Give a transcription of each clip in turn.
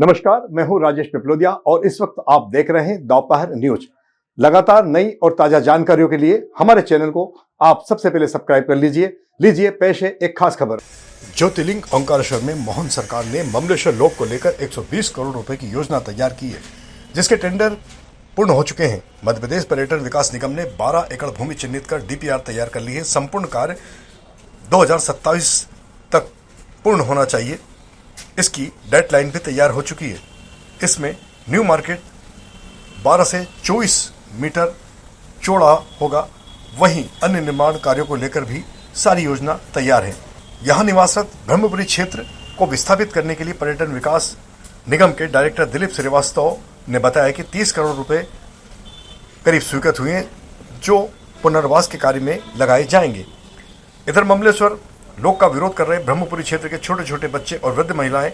नमस्कार, मैं हूं राजेश पिपलोदिया और इस वक्त आप देख रहे हैं दोपहर न्यूज। लगातार नई और ताजा जानकारियों के लिए हमारे चैनल को आप सबसे पहले सब्सक्राइब कर लीजिए पेश है एक खास खबर। ज्योतिर्लिंग ओंकारेश्वर में मोहन सरकार ने ममलेश्वर लोक को लेकर 120 करोड़ रुपए की योजना तैयार की है, जिसके टेंडर पूर्ण हो चुके हैं। मध्य प्रदेश पर्यटन विकास निगम ने 12 एकड़ भूमि चिन्हित कर डीपीआर तैयार कर ली है। संपूर्ण कार्य 2027 तक पूर्ण होना चाहिए। इसकी डेडलाइन भी तैयार हो चुकी है। इसमें न्यू मार्केट 12 से 24 मीटर चौड़ा होगा। वहीं अन्य निर्माण कार्यों को लेकर भी सारी योजना तैयार है। यहां निवासरत ब्रह्मपुरी क्षेत्र को विस्थापित करने के लिए पर्यटन विकास निगम के डायरेक्टर दिलीप श्रीवास्तव ने बताया कि 30 करोड़ रुपए करीब स्वीकृत हुए हैं, जो पुनर्वास के कार्य में लगाए जाएंगे। इधर ममलेश्वर लोक का विरोध कर रहे ब्रह्मपुरी क्षेत्र के छोटे छोटे बच्चे और वृद्ध महिलाएं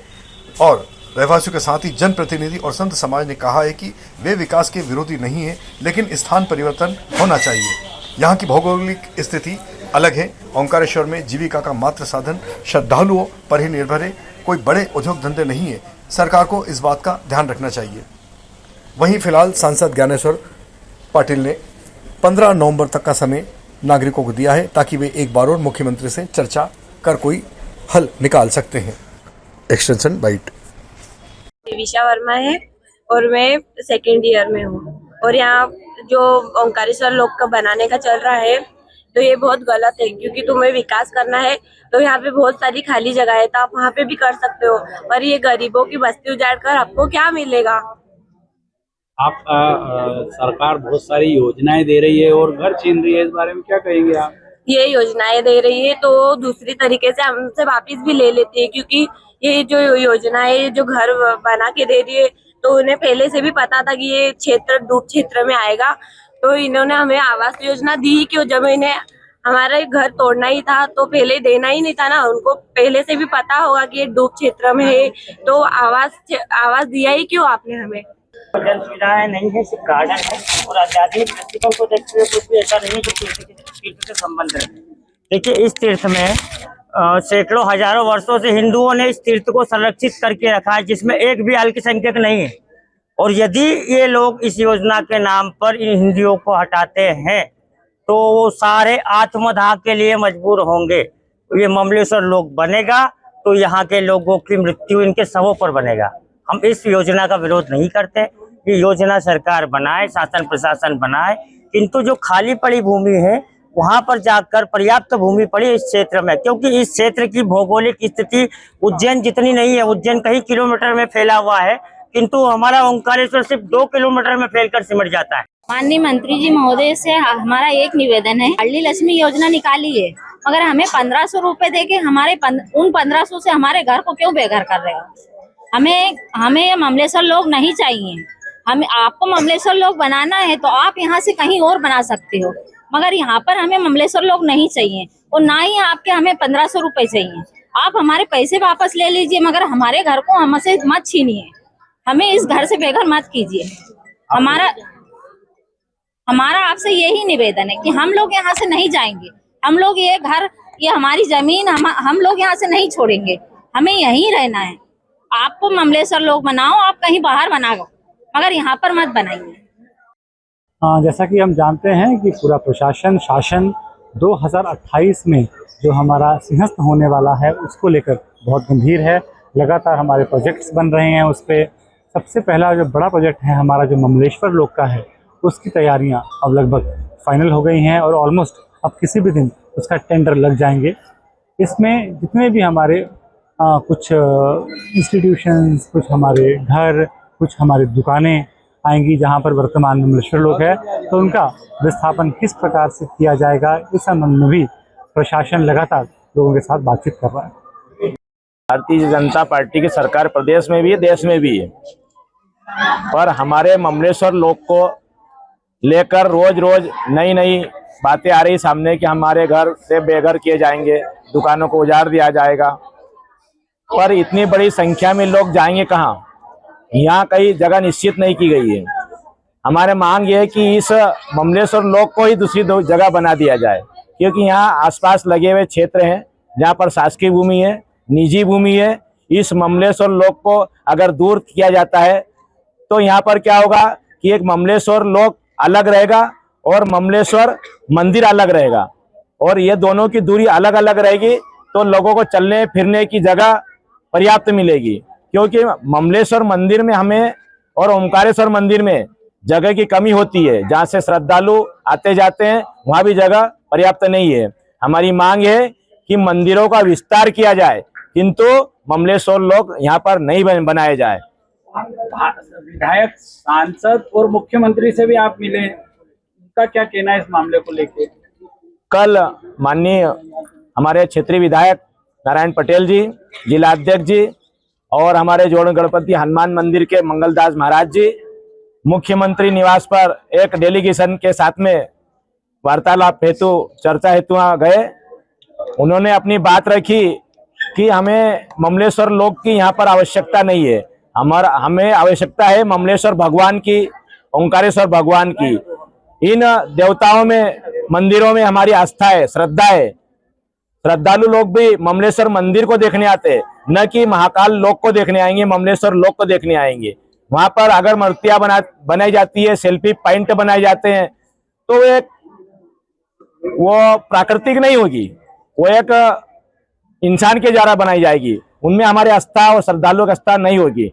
और रहवासियों के साथ ही जनप्रतिनिधि और संत समाज ने कहा है कि वे विकास के विरोधी नहीं है, लेकिन स्थान परिवर्तन होना चाहिए। यहाँ की भौगोलिक स्थिति अलग है। ओंकारेश्वर में जीविका का मात्र साधन श्रद्धालुओं पर ही निर्भर है। कोई बड़े उद्योग धंधे नहीं है। सरकार को इस बात का ध्यान रखना चाहिए। वहीं फिलहाल सांसद ज्ञानेश्वर पाटिल ने 15 नवंबर तक का समय नागरिकों को दिया है, ताकि वे एक बार और मुख्यमंत्री से चर्चा कर कोई हल निकाल सकते हैं। Extension bite. विशा वर्मा है और मैं सेकेंड ईयर में हूँ। और यहाँ जो ओंकारेश्वर लोक का बनाने का चल रहा है, तो ये बहुत गलत है, क्योंकि तुम्हें विकास करना है तो यहाँ पे बहुत सारी खाली जगह है, तो आप वहाँ पे भी कर सकते हो। पर ये गरीबों की बस्ती उजाड़ कर आपको क्या मिलेगा? आप सरकार बहुत सारी योजनाएं दे रही है और घर छीन रही है, इस बारे में क्या कहेंगे आप? ये योजनाएं दे रही है तो दूसरी तरीके से हमसे वापस भी ले लेती है, क्योंकि ये जो योजना है, जो घर बना के दे रही है, तो उन्हें पहले से भी पता था कि ये क्षेत्र डूब क्षेत्र में आएगा। तो इन्होंने हमें आवास योजना दी क्यों? जब इन्हें हमारा घर तोड़ना ही था तो पहले देना ही नहीं था ना। उनको पहले से भी पता होगा कि ये डूब क्षेत्र में है, तो आवास दिया ही क्यों आपने हमें? जन सुविधाएं नहीं है, सिर्फ गार्डन है और आध्यात्मिक दृष्टिकोण को देखते हुए कुछ भी ऐसा नहीं है जो तीर्थ से संबंध है। देखिए, इस तीर्थ में सैकड़ों हजारों वर्षों से हिंदुओं ने इस तीर्थ को संरक्षित करके रखा है, जिसमें एक भी अल्पसंख्यक नहीं है। और यदि ये लोग इस योजना के नाम पर इन हिंदुओं को हटाते हैं तो वो सारे आत्मदाह के लिए मजबूर होंगे। ये ममलेश्वर लोक बनेगा तो यहाँ के लोगों की मृत्यु इनके शवों पर बनेगा। हम इस योजना का विरोध नहीं करते। ये योजना सरकार बनाए, शासन प्रशासन बनाए, किंतु जो खाली पड़ी भूमि है वहां पर जाकर पर्याप्त भूमि पड़ी इस क्षेत्र में, क्योंकि इस क्षेत्र की भौगोलिक स्थिति उज्जैन जितनी नहीं है। उज्जैन कई किलोमीटर में फैला हुआ है, किंतु हमारा ओंकारेश्वर सिर्फ 2 किलोमीटर में फैलकर सिमट जाता है। माननीय मंत्री जी महोदय से हमारा एक निवेदन है, हल्ली लक्ष्मी योजना निकाली है, मगर हमें 1500 रुपए दे के उन 1500 से हमारे घर को क्यों बेघर कर रहे हो? हमें ये ममलेश्वर लोक नहीं चाहिए। हमें आपको ममलेश्वर लोक बनाना है तो आप यहाँ से कहीं और बना सकते हो, मगर यहाँ पर हमें ममलेश्वर लोक नहीं चाहिए और ना ही आपके हमें 1500 रुपए चाहिए। आप हमारे पैसे वापस ले लीजिए, मगर हमारे घर को हमसे मत छीनिए। हमें इस घर से बेघर मत कीजिए। हमारा आपसे यही निवेदन है कि हम लोग यहाँ से नहीं जाएंगे। हम लोग ये घर, ये हमारी जमीन हम लोग यहाँ से नहीं छोड़ेंगे। हमें यहीं रहना है। आपको ममलेश्वर लोक बनाओ, आप कहीं बाहर बनाओ, मगर यहाँ पर मत बनाइए। जैसा कि हम जानते हैं कि पूरा प्रशासन शासन 2028 में जो हमारा सिंहस्थ होने वाला है उसको लेकर बहुत गंभीर है। लगातार हमारे प्रोजेक्ट्स बन रहे हैं। उस पर सबसे पहला जो बड़ा प्रोजेक्ट है हमारा जो ममलेश्वर लोक का है, उसकी तैयारियां अब लगभग फाइनल हो गई हैं और ऑलमोस्ट अब किसी भी दिन उसका टेंडर लग जाएंगे। इसमें जितने भी हमारे कुछ इंस्टीट्यूशंस, कुछ हमारे घर, कुछ हमारी दुकानें आएंगी जहां पर वर्तमान ममलेश्वर लोक है, तो उनका विस्थापन किस प्रकार से किया जाएगा, इस संबंध में भी प्रशासन लगातार लोगों के साथ बातचीत कर रहा है। भारतीय जनता पार्टी की सरकार प्रदेश में भी है, देश में भी है, पर हमारे ममलेश्वर लोक को लेकर रोज रोज नई नई बातें आ रही सामने कि हमारे घर से बेघर किए जाएंगे, दुकानों को उजाड़ दिया जाएगा। पर इतनी बड़ी संख्या में लोग जाएंगे कहाँ? यहाँ कई जगह निश्चित नहीं की गई है। हमारे मांग ये है कि इस ममलेश्वर लोक को ही दूसरी जगह बना दिया जाए, क्योंकि यहाँ आसपास लगे हुए क्षेत्र हैं जहाँ पर शासकीय भूमि है, निजी भूमि है। इस ममलेश्वर लोक को अगर दूर किया जाता है तो यहाँ पर क्या होगा कि एक ममलेश्वर लोक अलग रहेगा और ममलेश्वर मंदिर अलग रहेगा, और ये दोनों की दूरी अलग अलग रहेगी तो लोगों को चलने फिरने की जगह पर्याप्त मिलेगी। क्योंकि ममलेश्वर मंदिर में हमें और ओमकारेश्वर मंदिर में जगह की कमी होती है, जहाँ से श्रद्धालु आते जाते हैं वहाँ भी जगह पर्याप्त नहीं है। हमारी मांग है कि मंदिरों का विस्तार किया जाए किंतु ममलेश्वर लोक यहाँ पर नहीं बनाए जाए। विधायक, सांसद और मुख्यमंत्री से भी आप मिले, उनका क्या कहना है इस मामले को लेकर? कल माननीय हमारे क्षेत्रीय विधायक नारायण पटेल जी, जिला अध्यक्ष जी और हमारे जोड़ गणपति हनुमान मंदिर के मंगलदास महाराज जी मुख्यमंत्री निवास पर एक डेलीगेशन के साथ में वार्तालाप हेतु चर्चा हेतु गए। उन्होंने अपनी बात रखी कि हमें ममलेश्वर लोक की यहाँ पर आवश्यकता नहीं है, हमें आवश्यकता है ममलेश्वर भगवान की, ओंकारेश्वर भगवान की। इन देवताओं में, मंदिरों में हमारी आस्था है, श्रद्धा है। श्रद्धालु लोग भी ममलेश्वर मंदिर को देखने आते हैं, न कि महाकाल लोक को देखने आएंगे, ममलेश्वर लोक को देखने आएंगे। वहां पर अगर मूर्तियां बनाई जाती है, सेल्फी पॉइंट बनाए जाते हैं तो वो प्राकृतिक नहीं होगी, वो एक इंसान के द्वारा बनाई जाएगी, उनमें हमारे आस्था और श्रद्धालुओं की आस्था नहीं होगी।